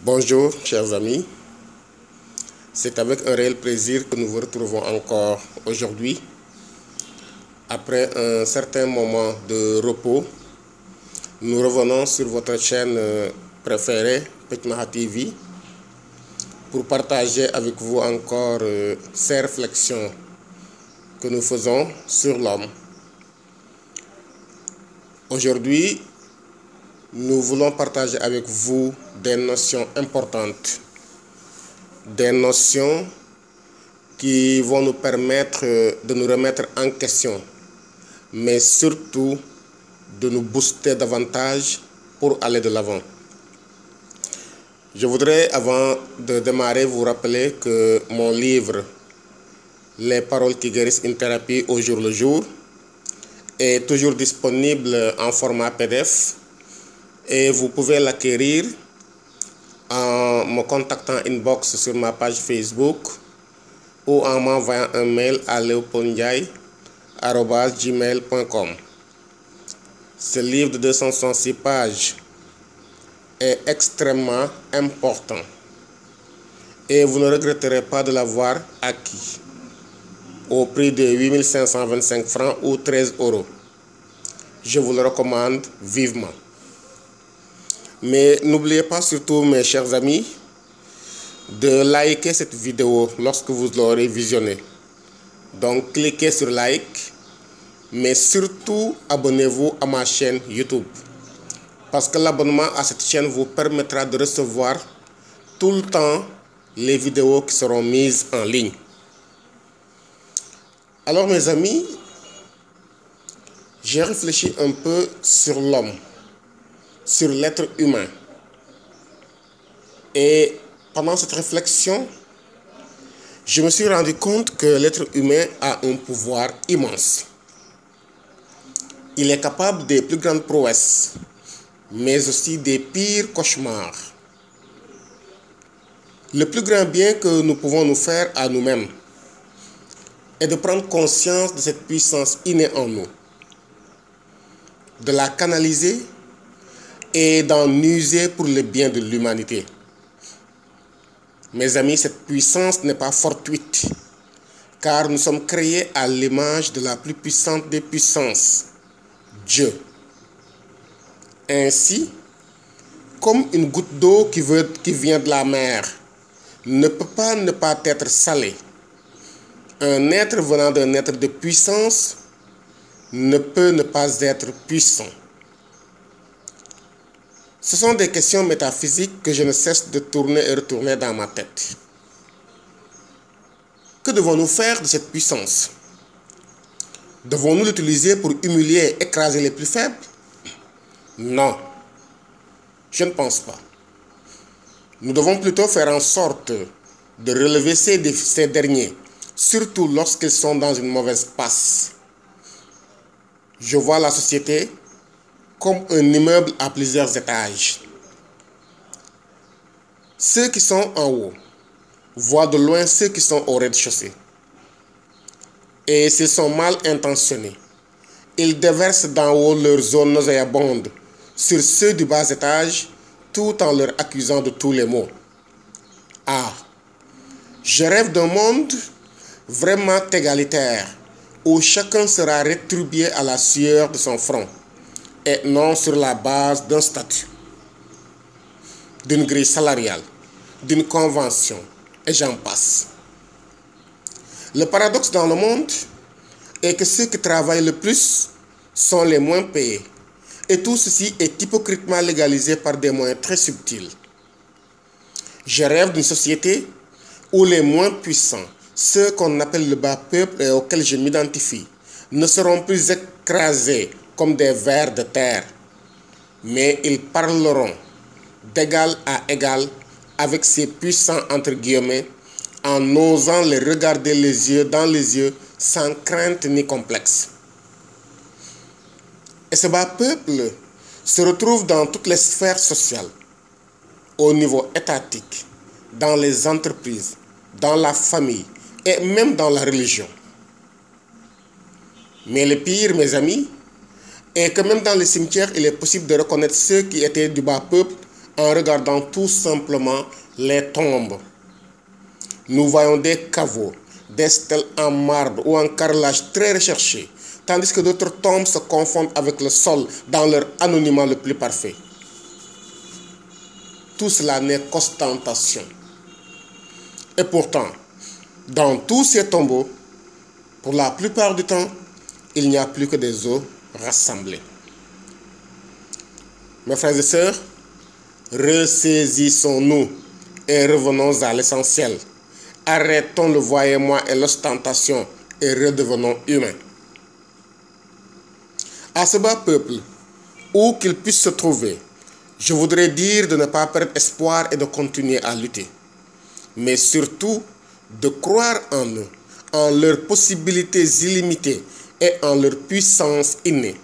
Bonjour chers amis, c'est avec un réel plaisir que nous vous retrouvons encore aujourd'hui. Après un certain moment de repos, nous revenons sur votre chaîne préférée, Petmaha TV, pour partager avec vous encore ces réflexions que nous faisons sur l'homme. Aujourd'hui, nous voulons partager avec vous des notions importantes, des notions qui vont nous permettre de nous remettre en question, mais surtout de nous booster davantage pour aller de l'avant. Je voudrais, avant de démarrer, vous rappeler que mon livre « Les paroles qui guérissent, une thérapie au jour le jour » est toujours disponible en format PDF et vous pouvez l'acquérir en me contactant inbox sur ma page Facebook ou en m'envoyant un mail à leopoldndiaye@gmail.com. Ce livre de 266 pages est extrêmement important et vous ne regretterez pas de l'avoir acquis au prix de 8525 francs ou 13 €. Je vous le recommande vivement. Mais n'oubliez pas surtout, mes chers amis, de liker cette vidéo lorsque vous l'aurez visionnée. Donc cliquez sur like, mais surtout abonnez-vous à ma chaîne YouTube. Parce que l'abonnement à cette chaîne vous permettra de recevoir tout le temps les vidéos qui seront mises en ligne. Alors mes amis, j'ai réfléchi un peu sur l'homme, sur l'être humain. Et pendant cette réflexion, je me suis rendu compte que l'être humain a un pouvoir immense. Il est capable des plus grandes prouesses, mais aussi des pires cauchemars. Le plus grand bien que nous pouvons nous faire à nous-mêmes est de prendre conscience de cette puissance innée en nous, de la canaliser et d'en user pour le bien de l'humanité. Mes amis, cette puissance n'est pas fortuite, car nous sommes créés à l'image de la plus puissante des puissances, Dieu. Ainsi, comme une goutte d'eau qui vient de la mer ne peut pas ne pas être salée, un être venant d'un être de puissance ne peut ne pas être puissant. Ce sont des questions métaphysiques que je ne cesse de tourner et retourner dans ma tête. Que devons-nous faire de cette puissance? Devons-nous l'utiliser pour humilier et écraser les plus faibles? Non, je ne pense pas. Nous devons plutôt faire en sorte de relever ces derniers, surtout lorsqu'ils sont dans une mauvaise passe. Je vois la société comme un immeuble à plusieurs étages. Ceux qui sont en haut voient de loin ceux qui sont au rez-de-chaussée. Et s'ils sont mal intentionnés, ils déversent d'en haut leurs eaux nauséabondes sur ceux du bas étage, tout en leur accusant de tous les maux. Ah, je rêve d'un monde vraiment égalitaire, où chacun sera rétribué à la sueur de son front, et non sur la base d'un statut, d'une grille salariale, d'une convention, et j'en passe. Le paradoxe dans le monde est que ceux qui travaillent le plus sont les moins payés, et tout ceci est hypocritement légalisé par des moyens très subtils. Je rêve d'une société où les moins puissants, ceux qu'on appelle le bas peuple et auxquels je m'identifie, ne seront plus écrasés comme des vers de terre, mais ils parleront d'égal à égal avec ces puissants entre guillemets, en osant les regarder dans les yeux sans crainte ni complexe. Et ce bas peuple se retrouve dans toutes les sphères sociales, au niveau étatique, dans les entreprises, dans la famille et même dans la religion. Mais le pire, mes amis, est que même dans les cimetières, il est possible de reconnaître ceux qui étaient du bas peuple en regardant tout simplement les tombes. Nous voyons des caveaux, des stèles en marbre ou en carrelage très recherchés, tandis que d'autres tombes se confondent avec le sol dans leur anonymat le plus parfait. Tout cela n'est qu'ostentation. Et pourtant, dans tous ces tombeaux, pour la plupart du temps, il n'y a plus que des os rassemblés. Mes frères et sœurs, ressaisissons-nous et revenons à l'essentiel. Arrêtons le voyez-moi et l'ostentation et redevenons humains. À ce bas peuple, où qu'il puisse se trouver, je voudrais dire de ne pas perdre espoir et de continuer à lutter. Mais surtout, de croire en eux, en leurs possibilités illimitées et en leur puissance innée.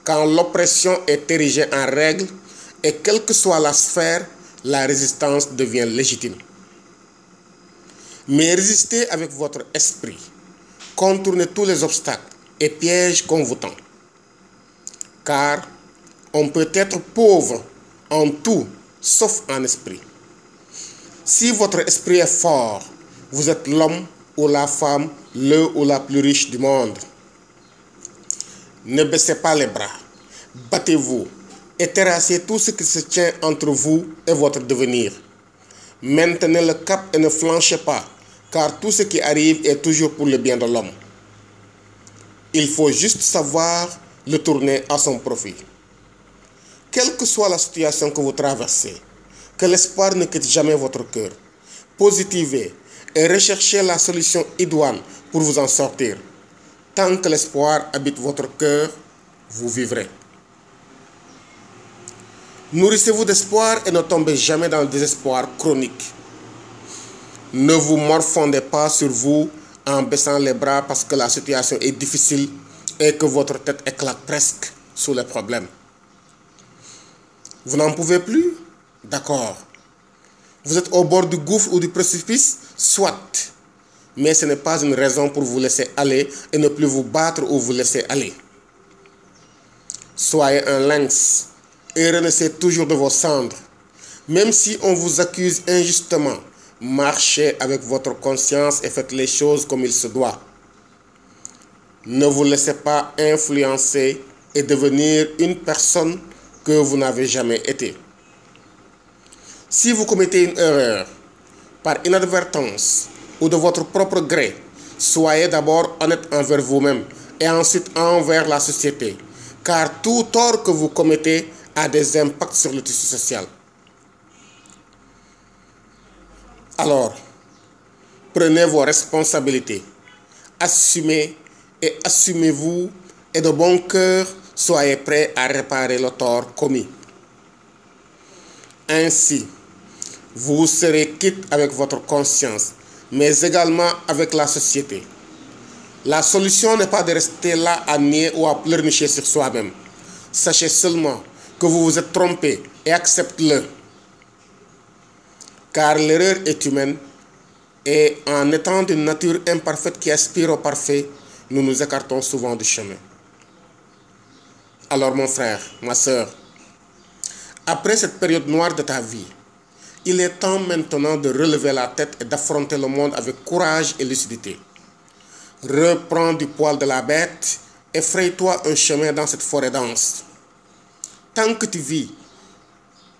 Quand l'oppression est érigée en règle, et quelle que soit la sphère, la résistance devient légitime. Mais résistez avec votre esprit, contournez tous les obstacles et pièges qu'on vous tend. Car on peut être pauvre en tout, sauf en esprit. Si votre esprit est fort, vous êtes l'homme ou la femme, le ou la plus riche du monde. Ne baissez pas les bras, battez-vous et terrassez tout ce qui se tient entre vous et votre devenir. Maintenez le cap et ne flanchez pas, car tout ce qui arrive est toujours pour le bien de l'homme. Il faut juste savoir le tourner à son profit. Quelle que soit la situation que vous traversez, que l'espoir ne quitte jamais votre cœur. Positivez et recherchez la solution idoine pour vous en sortir. Tant que l'espoir habite votre cœur, vous vivrez. Nourrissez-vous d'espoir et ne tombez jamais dans le désespoir chronique. Ne vous morfondez pas sur vous en baissant les bras parce que la situation est difficile et que votre tête éclate presque sous les problèmes. Vous n'en pouvez plus? D'accord. Vous êtes au bord du gouffre ou du précipice? Soit. Mais ce n'est pas une raison pour vous laisser aller et ne plus vous battre ou vous laisser aller. Soyez un lynx et renaissez toujours de vos cendres. Même si on vous accuse injustement, marchez avec votre conscience et faites les choses comme il se doit. Ne vous laissez pas influencer et devenir une personne que vous n'avez jamais été. Si vous commettez une erreur, par inadvertance ou de votre propre gré, soyez d'abord honnête envers vous-même et ensuite envers la société, car tout tort que vous commettez a des impacts sur le tissu social. Alors, prenez vos responsabilités, assumez et assumez-vous et de bon cœur, soyez prêts à réparer le tort commis. Ainsi, vous serez quitte avec votre conscience, mais également avec la société. La solution n'est pas de rester là à nier ou à pleurnicher sur soi-même. Sachez seulement que vous vous êtes trompé et acceptez-le. Car l'erreur est humaine et en étant d'une nature imparfaite qui aspire au parfait, nous nous écartons souvent du chemin. Alors mon frère, ma soeur, après cette période noire de ta vie, il est temps maintenant de relever la tête et d'affronter le monde avec courage et lucidité. Reprends du poil de la bête et fraye-toi un chemin dans cette forêt dense. Tant que tu vis,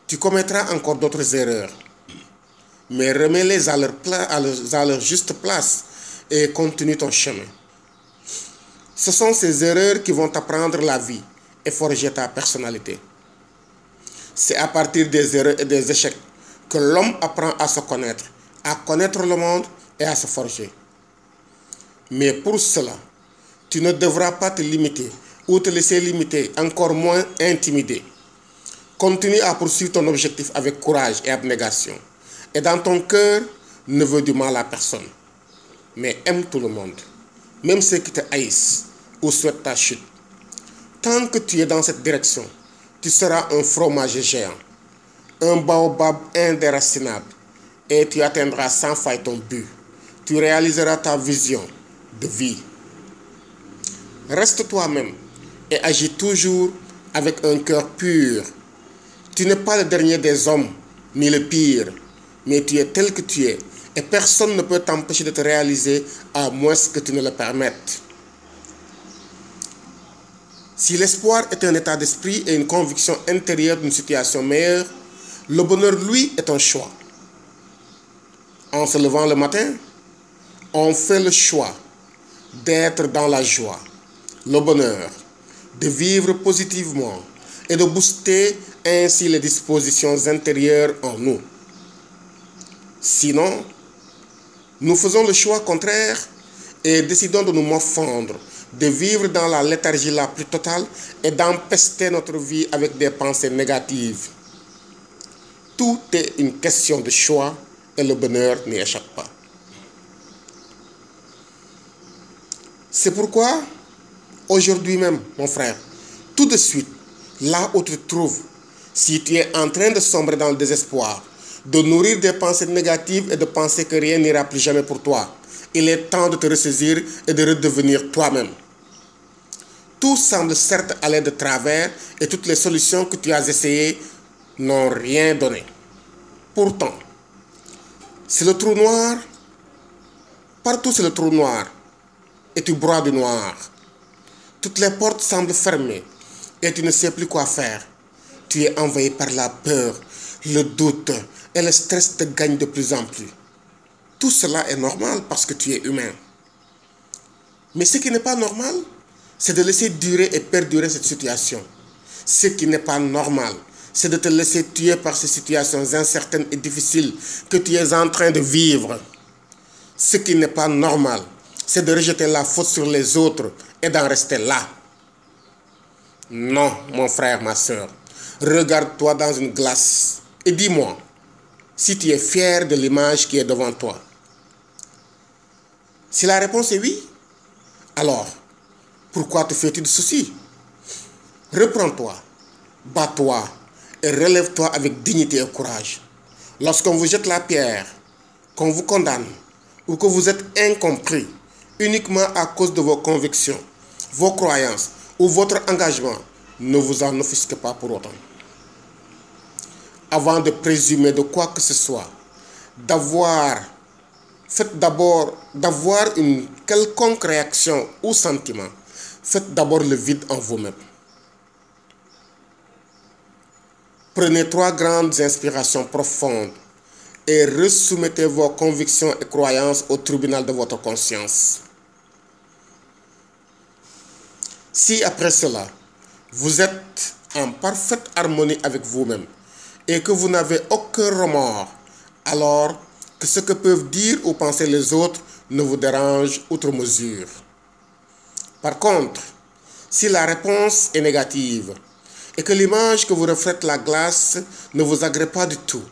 tu commettras encore d'autres erreurs. Mais remets-les à leur juste place et continue ton chemin. Ce sont ces erreurs qui vont t'apprendre la vie et forger ta personnalité. C'est à partir des erreurs et des échecs que l'homme apprend à se connaître le monde et à se forger. Mais pour cela, tu ne devras pas te limiter ou te laisser limiter, encore moins intimider. Continue à poursuivre ton objectif avec courage et abnégation. Et dans ton cœur, ne veux du mal à personne. Mais aime tout le monde, même ceux qui te haïssent ou souhaitent ta chute. Tant que tu es dans cette direction, tu seras un fromager géant, un baobab indéracinable, et tu atteindras sans faille ton but. Tu réaliseras ta vision de vie. Reste toi-même et agis toujours avec un cœur pur. Tu n'es pas le dernier des hommes, ni le pire, mais tu es tel que tu es. Et personne ne peut t'empêcher de te réaliser à moins que tu ne le permettes. Si l'espoir est un état d'esprit et une conviction intérieure d'une situation meilleure, le bonheur, lui, est un choix. En se levant le matin, on fait le choix d'être dans la joie, le bonheur, de vivre positivement et de booster ainsi les dispositions intérieures en nous. Sinon, nous faisons le choix contraire et décidons de nous morfondre, de vivre dans la léthargie la plus totale et d'empester notre vie avec des pensées négatives. Tout est une question de choix et le bonheur n'y échappe pas. C'est pourquoi, aujourd'hui même, mon frère, tout de suite, là où tu te trouves, si tu es en train de sombrer dans le désespoir, de nourrir des pensées négatives et de penser que rien n'ira plus jamais pour toi, il est temps de te ressaisir et de redevenir toi-même. Tout semble certes aller de travers et toutes les solutions que tu as essayées n'ont rien donné. Pourtant, c'est le trou noir. Partout c'est le trou noir. Et tu broies du noir. Toutes les portes semblent fermées et tu ne sais plus quoi faire. Tu es envahi par la peur, le doute et le stress te gagne de plus en plus. Tout cela est normal parce que tu es humain. Mais ce qui n'est pas normal, c'est de laisser durer et perdurer cette situation. Ce qui n'est pas normal, c'est de te laisser tuer par ces situations incertaines et difficiles que tu es en train de vivre. Ce qui n'est pas normal, c'est de rejeter la faute sur les autres et d'en rester là. Non, mon frère, ma soeur, regarde-toi dans une glace et dis-moi si tu es fier de l'image qui est devant toi. Si la réponse est oui, alors pourquoi te fais-tu de soucis? Reprends-toi, bats-toi et relève-toi avec dignité et courage. Lorsqu'on vous jette la pierre, qu'on vous condamne ou que vous êtes incompris uniquement à cause de vos convictions, vos croyances ou votre engagement, ne vous en offusquez pas pour autant. Avant de présumer de quoi que ce soit, faites d'abord une quelconque réaction ou sentiment. Faites d'abord le vide en vous-même. Prenez 3 grandes inspirations profondes et resoumettez vos convictions et croyances au tribunal de votre conscience. Si après cela, vous êtes en parfaite harmonie avec vous-même et que vous n'avez aucun remords, alors que ce que peuvent dire ou penser les autres ne vous dérange outre mesure. Par contre, si la réponse est négative et que l'image que vous reflète la glace ne vous agrée pas du tout,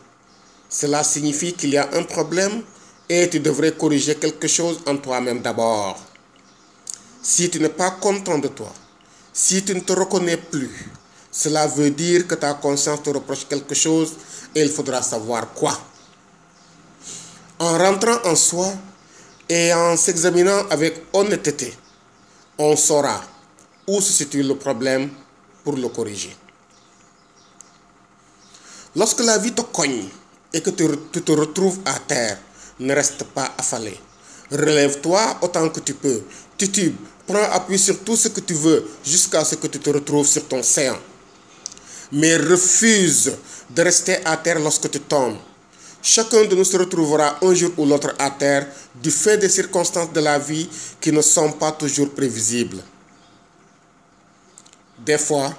cela signifie qu'il y a un problème et tu devrais corriger quelque chose en toi-même d'abord. Si tu n'es pas content de toi, si tu ne te reconnais plus, cela veut dire que ta conscience te reproche quelque chose et il faudra savoir quoi. En rentrant en soi et en s'examinant avec honnêteté, on saura où se situe le problème pour le corriger. Lorsque la vie te cogne et que tu te retrouves à terre, ne reste pas affalé. Relève-toi autant que tu peux. Titube, prends appui sur tout ce que tu veux jusqu'à ce que tu te retrouves sur ton séant. Mais refuse de rester à terre lorsque tu tombes. Chacun de nous se retrouvera un jour ou l'autre à terre du fait des circonstances de la vie qui ne sont pas toujours prévisibles. Des fois,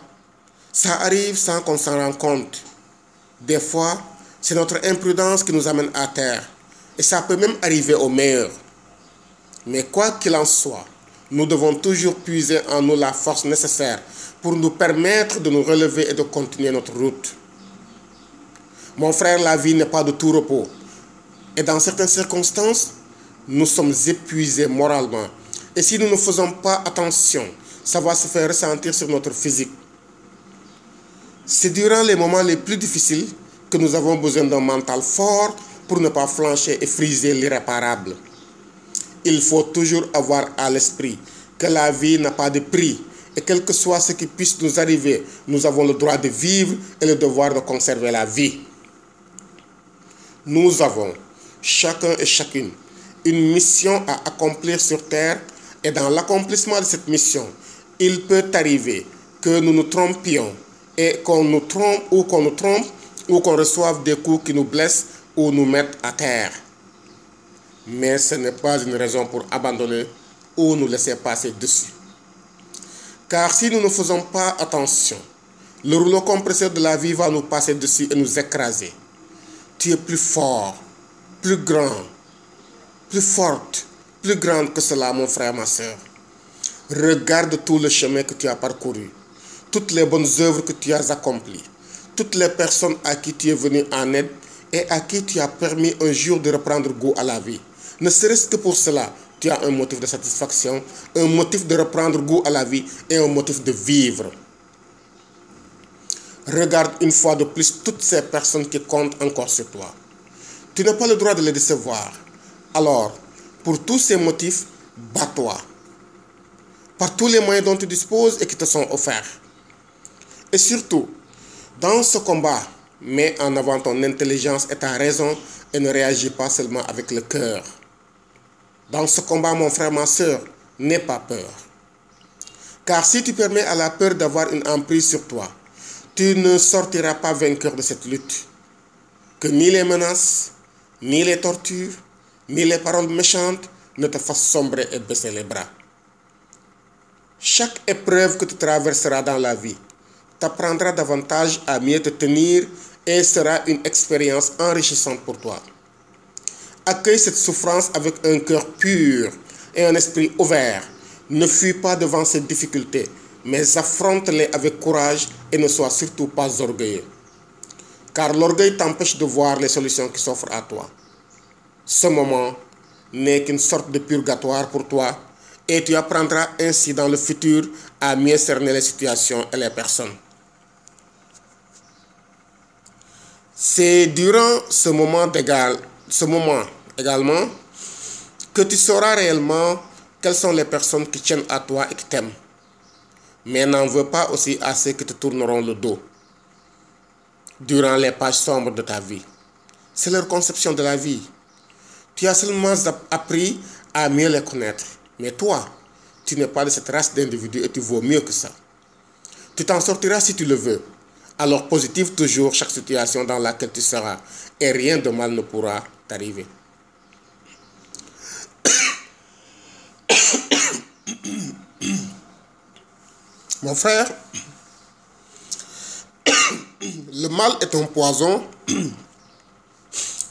ça arrive sans qu'on s'en rende compte. Des fois, c'est notre imprudence qui nous amène à terre. Et ça peut même arriver au meilleur. Mais quoi qu'il en soit, nous devons toujours puiser en nous la force nécessaire pour nous permettre de nous relever et de continuer notre route. Mon frère, la vie n'est pas de tout repos. Et dans certaines circonstances, nous sommes épuisés moralement. Et si nous ne faisons pas attention, ça va se faire ressentir sur notre physique. C'est durant les moments les plus difficiles que nous avons besoin d'un mental fort pour ne pas flancher et friser l'irréparable. Il faut toujours avoir à l'esprit que la vie n'a pas de prix Et quel que soit ce qui puisse nous arriver, nous avons le droit de vivre et le devoir de conserver la vie. Nous avons, chacun et chacune, une mission à accomplir sur terre, et dans l'accomplissement de cette mission, il peut arriver que nous nous trompions et qu'on nous trompe ou qu'on reçoive des coups qui nous blessent ou nous mettent à terre. Mais ce n'est pas une raison pour abandonner ou nous laisser passer dessus. Car si nous ne faisons pas attention, le rouleau compresseur de la vie va nous passer dessus et nous écraser. Tu es plus fort, plus grand, plus forte, plus grande que cela, mon frère, ma soeur. Regarde tout le chemin que tu as parcouru, toutes les bonnes œuvres que tu as accomplies, toutes les personnes à qui tu es venu en aide et à qui tu as permis un jour de reprendre goût à la vie. Ne serait-ce que pour cela, tu as un motif de satisfaction, un motif de reprendre goût à la vie et un motif de vivre. Regarde une fois de plus toutes ces personnes qui comptent encore sur toi. Tu n'as pas le droit de les décevoir. Alors, pour tous ces motifs, bats-toi. Par tous les moyens dont tu disposes et qui te sont offerts. Et surtout, dans ce combat, mets en avant ton intelligence et ta raison et ne réagis pas seulement avec le cœur. Dans ce combat, mon frère, ma soeur, n'aie pas peur. Car si tu permets à la peur d'avoir une emprise sur toi, tu ne sortiras pas vainqueur de cette lutte. Que ni les menaces, ni les tortures, ni les paroles méchantes ne te fassent sombrer et baisser les bras. Chaque épreuve que tu traverseras dans la vie t'apprendra davantage à mieux te tenir et sera une expérience enrichissante pour toi. Accueille cette souffrance avec un cœur pur et un esprit ouvert. Ne fuis pas devant ces difficultés, mais affronte-les avec courage et ne sois surtout pas orgueilleux. Car l'orgueil t'empêche de voir les solutions qui s'offrent à toi. Ce moment n'est qu'une sorte de purgatoire pour toi et tu apprendras ainsi dans le futur à mieux cerner les situations et les personnes. C'est durant ce moment également que tu sauras réellement quelles sont les personnes qui tiennent à toi et qui t'aiment. Mais n'en veux pas aussi à ceux qui te tourneront le dos durant les pages sombres de ta vie. C'est leur conception de la vie. Tu as seulement appris à mieux les connaître. Mais toi, tu n'es pas de cette race d'individus et tu vaux mieux que ça. Tu t'en sortiras si tu le veux. Alors positive toujours chaque situation dans laquelle tu seras et rien de mal ne pourra t'arriver. Mon frère, le mal est un poison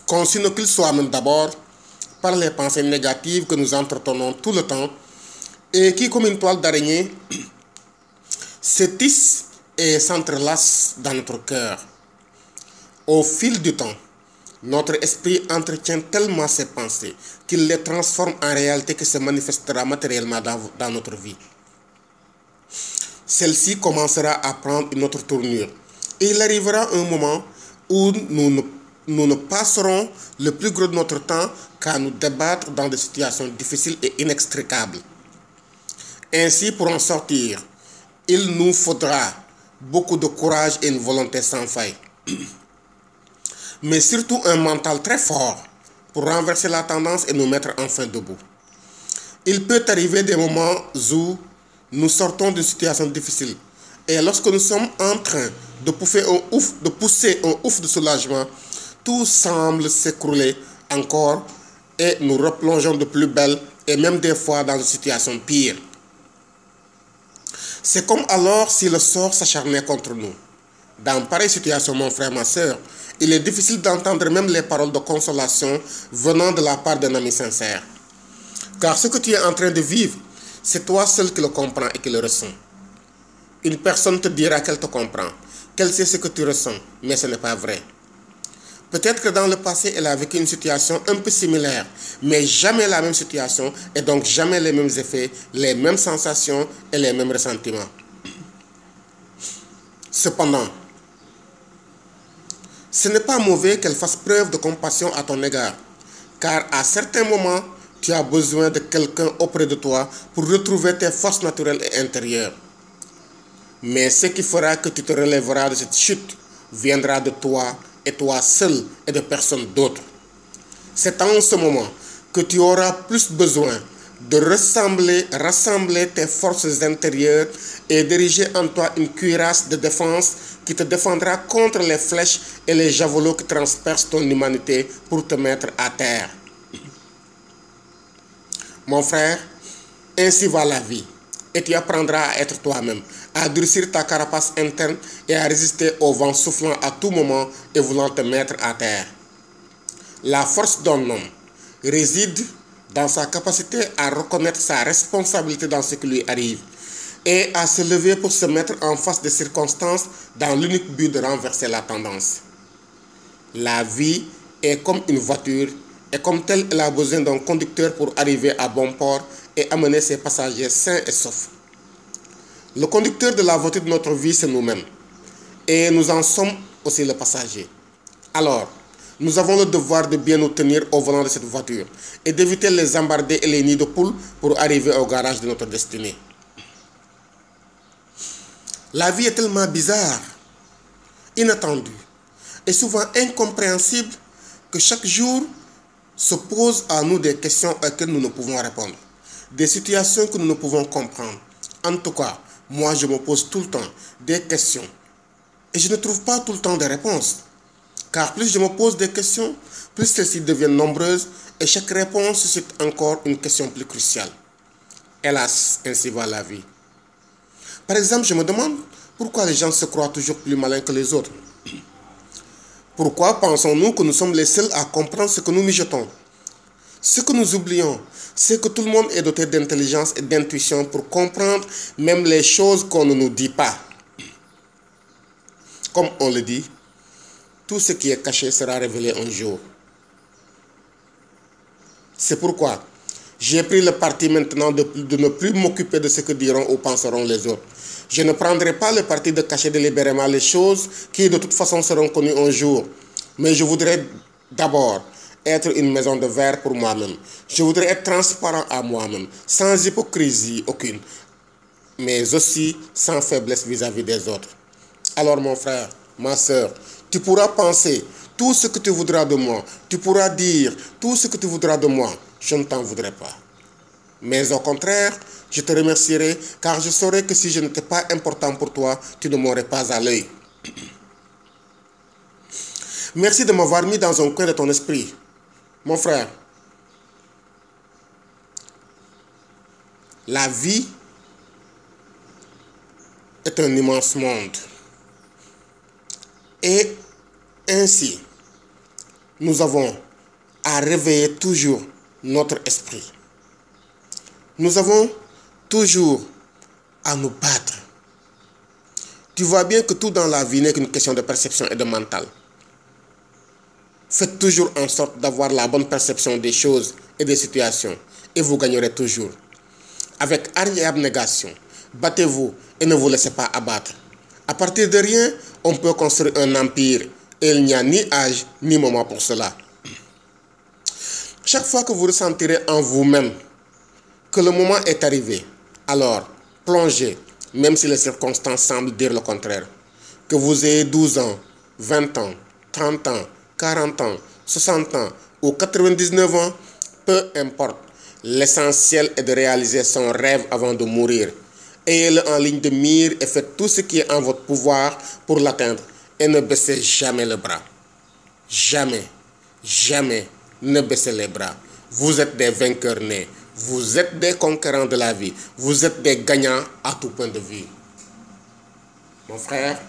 conçu qu'il soit même d'abord par les pensées négatives que nous entretenons tout le temps et qui, comme une toile d'araignée, se tissent et s'entrelacent dans notre cœur. Au fil du temps, notre esprit entretient tellement ces pensées qu'il les transforme en réalité qui se manifestera matériellement dans notre vie. Celle-ci commencera à prendre une autre tournure. Et il arrivera un moment où nous ne passerons le plus gros de notre temps qu'à nous débattre dans des situations difficiles et inextricables. Ainsi, pour en sortir, il nous faudra beaucoup de courage et une volonté sans faille. Mais surtout un mental très fort pour renverser la tendance et nous mettre enfin debout. Il peut arriver des moments où nous sortons d'une situation difficile et lorsque nous sommes en train de pousser un ouf de soulagement, tout semble s'écrouler encore et nous replongeons de plus belle et même des fois dans une situation pire. C'est comme alors si le sort s'acharnait contre nous. Dans pareille situation, mon frère, ma soeur, il est difficile d'entendre même les paroles de consolation venant de la part d'un ami sincère. Car ce que tu es en train de vivre, c'est toi seul qui le comprends et qui le ressens. Une personne te dira qu'elle te comprend, qu'elle sait ce que tu ressens, mais ce n'est pas vrai. Peut-être que dans le passé, elle a vécu une situation un peu similaire, mais jamais la même situation et donc jamais les mêmes effets, les mêmes sensations et les mêmes ressentiments. Cependant, ce n'est pas mauvais qu'elle fasse preuve de compassion à ton égard, car à certains moments, tu as besoin de quelqu'un auprès de toi pour retrouver tes forces naturelles et intérieures. Mais ce qui fera que tu te relèveras de cette chute viendra de toi et toi seul et de personne d'autre. C'est en ce moment que tu auras plus besoin de rassembler tes forces intérieures et diriger en toi une cuirasse de défense qui te défendra contre les flèches et les javelots qui transpercent ton humanité pour te mettre à terre. Mon frère, ainsi va la vie, et tu apprendras à être toi-même, à durcir ta carapace interne et à résister au vent soufflant à tout moment et voulant te mettre à terre. La force d'un homme réside dans sa capacité à reconnaître sa responsabilité dans ce qui lui arrive et à se lever pour se mettre en face des circonstances dans l'unique but de renverser la tendance. La vie est comme une voiture et comme telle, elle a besoin d'un conducteur pour arriver à bon port et amener ses passagers sains et saufs. Le conducteur de la voiture de notre vie, c'est nous-mêmes. Et nous en sommes aussi le passager. Alors, nous avons le devoir de bien nous tenir au volant de cette voiture et d'éviter les embardées et les nids de poules pour arriver au garage de notre destinée. La vie est tellement bizarre, inattendue et souvent incompréhensible que chaque jour se pose à nous des questions auxquelles nous ne pouvons répondre, des situations que nous ne pouvons comprendre. En tout cas, moi je me pose tout le temps des questions et je ne trouve pas tout le temps des réponses. Car plus je me pose des questions, plus celles-ci deviennent nombreuses et chaque réponse suscite encore une question plus cruciale. Hélas, ainsi va la vie. Par exemple, je me demande pourquoi les gens se croient toujours plus malins que les autres. Pourquoi pensons-nous que nous sommes les seuls à comprendre ce que nous mijotons? Ce que nous oublions, c'est que tout le monde est doté d'intelligence et d'intuition pour comprendre même les choses qu'on ne nous dit pas. Comme on le dit, tout ce qui est caché sera révélé un jour. C'est pourquoi j'ai pris le parti maintenant de ne plus m'occuper de ce que diront ou penseront les autres. Je ne prendrai pas le parti de cacher délibérément les choses qui de toute façon seront connues un jour. Mais je voudrais d'abord être une maison de verre pour moi-même. Je voudrais être transparent à moi-même, sans hypocrisie aucune, mais aussi sans faiblesse vis-à-vis des autres. Alors mon frère, ma soeur, tu pourras penser tout ce que tu voudras de moi. Tu pourras dire tout ce que tu voudras de moi. Je ne t'en voudrais pas. Mais au contraire, je te remercierai car je saurais que si je n'étais pas important pour toi, tu ne m'aurais pas à l'œil. Merci de m'avoir mis dans un coin de ton esprit. Mon frère, la vie est un immense monde. Et ainsi, nous avons à réveiller toujours notre esprit. Nous avons toujours à nous battre. Tu vois bien que tout dans la vie n'est qu'une question de perception et de mental. Faites toujours en sorte d'avoir la bonne perception des choses et des situations et vous gagnerez toujours. Avec hargne et abnégation, battez-vous et ne vous laissez pas abattre. À partir de rien, on peut construire un empire et il n'y a ni âge ni moment pour cela. Chaque fois que vous ressentirez en vous-même que le moment est arrivé, alors plongez, même si les circonstances semblent dire le contraire. Que vous ayez 12 ans, 20 ans, 30 ans, 40 ans, 60 ans ou 99 ans, peu importe. L'essentiel est de réaliser son rêve avant de mourir. Ayez-le en ligne de mire et faites tout ce qui est en votre pouvoir pour l'atteindre. Et ne baissez jamais le bras. Jamais, jamais ne baissez les bras. Vous êtes des vainqueurs nés. Vous êtes des conquérants de la vie. Vous êtes des gagnants à tout point de vue. Mon frère,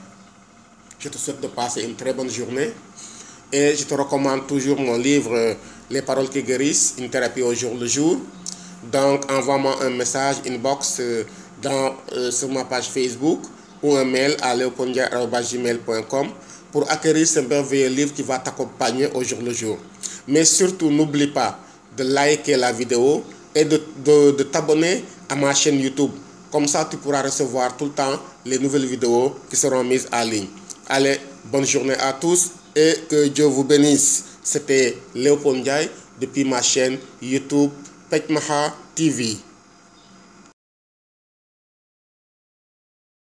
je te souhaite de passer une très bonne journée. Et je te recommande toujours mon livre Les paroles qui guérissent, une thérapie au jour le jour. Donc envoie-moi un message inbox sur ma page Facebook ou un mail à leopolddiaye@gmail.com pour acquérir ce merveilleux livre qui va t'accompagner au jour le jour. Mais surtout, n'oublie pas de liker la vidéo et de t'abonner à ma chaîne YouTube. Comme ça, tu pourras recevoir tout le temps les nouvelles vidéos qui seront mises en ligne. Allez, bonne journée à tous et que Dieu vous bénisse. C'était Léopold Ndiaye depuis ma chaîne YouTube Pechmaha TV.